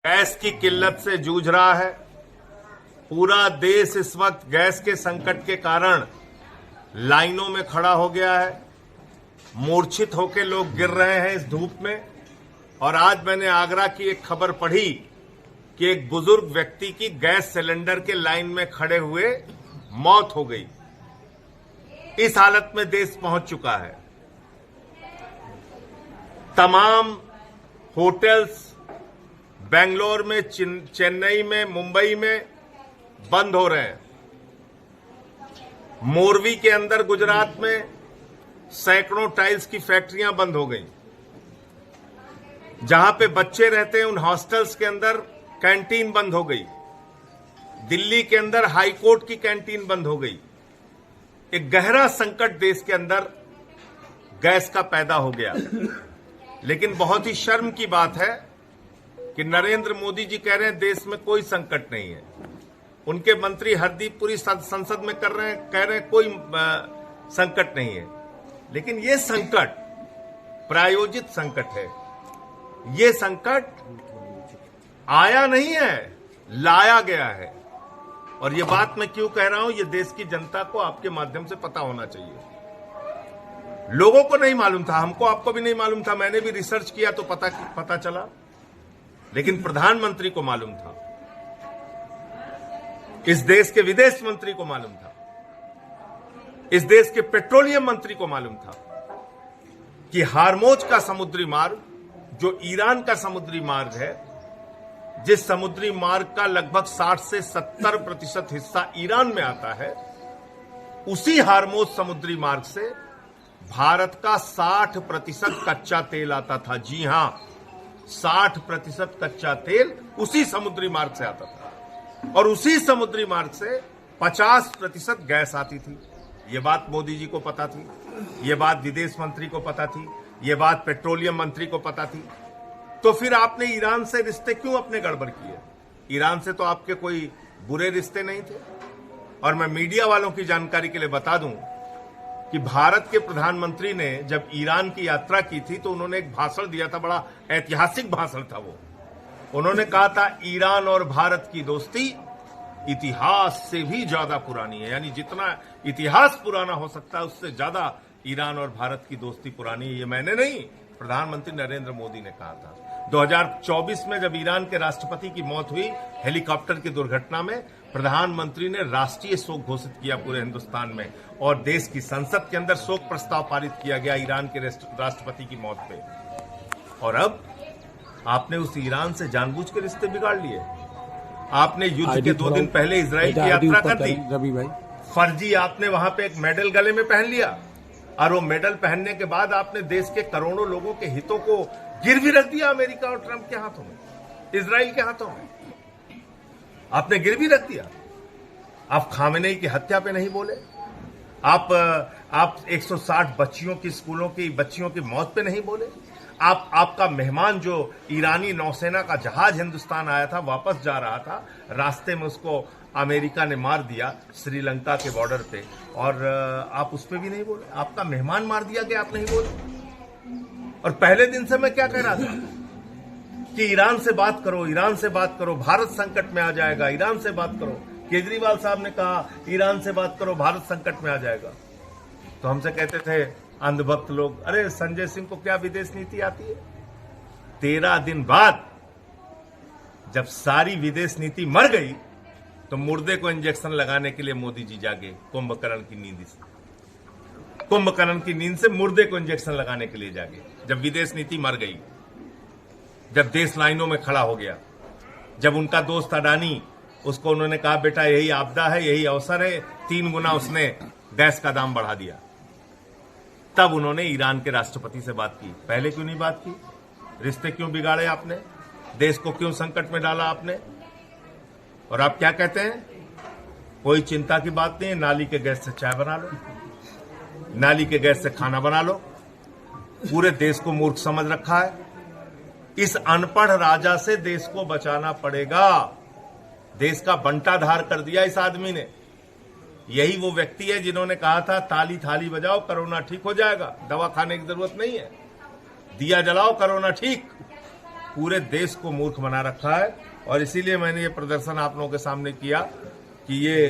Gas की किल्लत से जूझ रहा है। पूरा देश इस वक्त गैस के संकट के कारण लाइनों में खड़ा हो गया है। मूर्छित होकर लोग गिर रहे हैं इस धूप में। और आज मैंने आगरा की एक खबर पढ़ी कि एक बुजुर्ग व्यक्ति की गैस सिलेंडर के लाइन में खड़े हुए मौत हो गई। इस हालत में देश पहुंच चुका है। तमाम होटल्स बेंगलोर में, चेन्नई में, मुंबई में बंद हो रहे हैं। मोरवी के अंदर गुजरात में सैकड़ों टाइल्स की फैक्ट्रियां बंद हो गई। जहां पे बच्चे रहते हैं उन हॉस्टल्स के अंदर कैंटीन बंद हो गई। दिल्ली के अंदर हाई कोर्ट की कैंटीन बंद हो गई। एक गहरा संकट देश के अंदर गैस का पैदा हो गया। लेकिन बहुत ही शर्म की बात है कि नरेंद्र मोदी जी कह रहे हैं देश में कोई संकट नहीं है। उनके मंत्री हरदीप पुरी संसद में कह रहे हैं कोई संकट नहीं है। लेकिन ये संकट प्रायोजित संकट है। ये संकट आया नहीं है, लाया गया है। और ये बात मैं क्यों कह रहा हूं, ये देश की जनता को आपके माध्यम से पता होना चाहिए। लोगों को नहीं मालूम था, हमको आपको भी नहीं मालूम था। मैंने भी रिसर्च किया तो पता चला। लेकिन प्रधानमंत्री को मालूम था, इस देश के विदेश मंत्री को मालूम था, इस देश के पेट्रोलियम मंत्री को मालूम था कि हार्मोज का समुद्री मार्ग, जो ईरान का समुद्री मार्ग है, जिस समुद्री मार्ग का लगभग 60 से 70% हिस्सा ईरान में आता है, उसी हार्मोज समुद्री मार्ग से भारत का 60% कच्चा तेल आता था। जी हां, 60% कच्चा तेल उसी समुद्री मार्ग से आता था। और उसी समुद्री मार्ग से 50% गैस आती थी। यह बात मोदी जी को पता थी, यह बात विदेश मंत्री को पता थी, यह बात पेट्रोलियम मंत्री को पता थी। तो फिर आपने ईरान से रिश्ते क्यों अपने गड़बड़ किए? ईरान से तो आपके कोई बुरे रिश्ते नहीं थे। और मैं मीडिया वालों की जानकारी के लिए बता दूं कि भारत के प्रधानमंत्री ने जब ईरान की यात्रा की थी तो उन्होंने एक भाषण दिया था, बड़ा ऐतिहासिक भाषण था वो। उन्होंने कहा था ईरान और भारत की दोस्ती इतिहास से भी ज्यादा पुरानी है। यानी जितना इतिहास पुराना हो सकता है उससे ज्यादा ईरान और भारत की दोस्ती पुरानी है। ये मैंने नहीं, प्रधानमंत्री नरेंद्र मोदी ने कहा था। 2024 में जब ईरान के राष्ट्रपति की मौत हुई हेलीकॉप्टर की दुर्घटना में, प्रधानमंत्री ने राष्ट्रीय शोक घोषित किया पूरे हिंदुस्तान में। और देश की संसद के अंदर शोक प्रस्ताव पारित किया गया ईरान के राष्ट्रपति की मौत पे। और अब आपने उस ईरान से जानबूझ के रिश्ते बिगाड़ लिए। आपने युद्ध के 2 दिन पहले इजराइल की यात्रा कर दी। रवि भाई, फर्जी आपने वहां पे एक मेडल गले में पहन लिया। और वो मेडल पहनने के बाद आपने देश के करोड़ों लोगों के हितों को गिरवी रख दिया। अमेरिका और ट्रंप के हाथों में, इजराइल के हाथों में आपने गिरवी रख दिया। आप खामेनेई की हत्या पे नहीं बोले। आप 160 बच्चियों की, स्कूलों की बच्चियों की मौत पे नहीं बोले। आपका मेहमान जो ईरानी नौसेना का जहाज हिंदुस्तान आया था, वापस जा रहा था, रास्ते में उसको अमेरिका ने मार दिया श्रीलंका के बॉर्डर पे। और आप उस पर भी नहीं बोले। आपका मेहमान मार दिया गया, आप नहीं बोले। और पहले दिन से मैं क्या कह रहा था कि ईरान से बात करो, ईरान से बात करो, भारत संकट में आ जाएगा, ईरान से बात करो। केजरीवाल साहब ने कहा ईरान से बात करो, भारत संकट में आ जाएगा। तो हमसे कहते थे अंधभक्त लोग, अरे संजय सिंह को क्या विदेश नीति आती है? 13 दिन बाद जब सारी विदेश नीति मर गई तो मुर्दे को इंजेक्शन लगाने के लिए मोदी जी जागे कुंभकर्ण की नींद से। कुंभकर्ण की नींद से मुर्दे को इंजेक्शन लगाने के लिए जागे जब विदेश नीति मर गई, जब देश लाइनों में खड़ा हो गया, जब उनका दोस्त अडानी, उसको उन्होंने कहा बेटा यही आपदा है, यही अवसर है, 3 गुना उसने गैस का दाम बढ़ा दिया। तब उन्होंने ईरान के राष्ट्रपति से बात की। पहले क्यों नहीं बात की? रिश्ते क्यों बिगाड़े आपने? देश को क्यों संकट में डाला आपने? और आप क्या कहते हैं? कोई चिंता की बात नहीं है, नाली के गैस से चाय बना लो, नाली के गैस से खाना बना लो। पूरे देश को मूर्ख समझ रखा है। इस अनपढ़ राजा से देश को बचाना पड़ेगा। देश का बंटाधार कर दिया इस आदमी ने। यही वो व्यक्ति है जिन्होंने कहा था ताली थाली बजाओ, कोरोना ठीक हो जाएगा, दवा खाने की जरूरत नहीं है, दिया जलाओ, कोरोना ठीक। पूरे देश को मूर्ख बना रखा है। और इसीलिए मैंने ये प्रदर्शन आप लोगों के सामने किया कि ये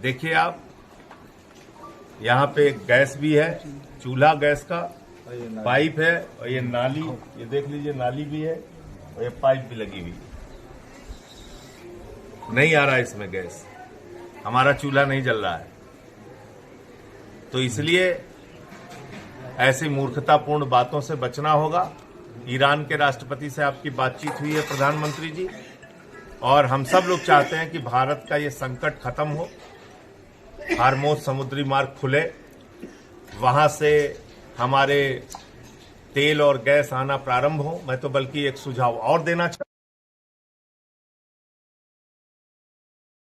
देखिए आप, यहाँ पे गैस भी है, चूल्हा गैस का, पाइप है, और ये नाली, ये देख लीजिए नाली भी है, और ये पाइप भी लगी हुई है। नहीं आ रहा है इसमें गैस, हमारा चूल्हा नहीं जल रहा है। तो इसलिए ऐसी मूर्खतापूर्ण बातों से बचना होगा। ईरान के राष्ट्रपति से आपकी बातचीत हुई है प्रधानमंत्री जी, और हम सब लोग चाहते हैं कि भारत का ये संकट खत्म हो, हार्मोज समुद्री मार्ग खुले, वहां से हमारे तेल और गैस आना प्रारंभ हो। मैं तो बल्कि एक सुझाव और देना चाहता हूं।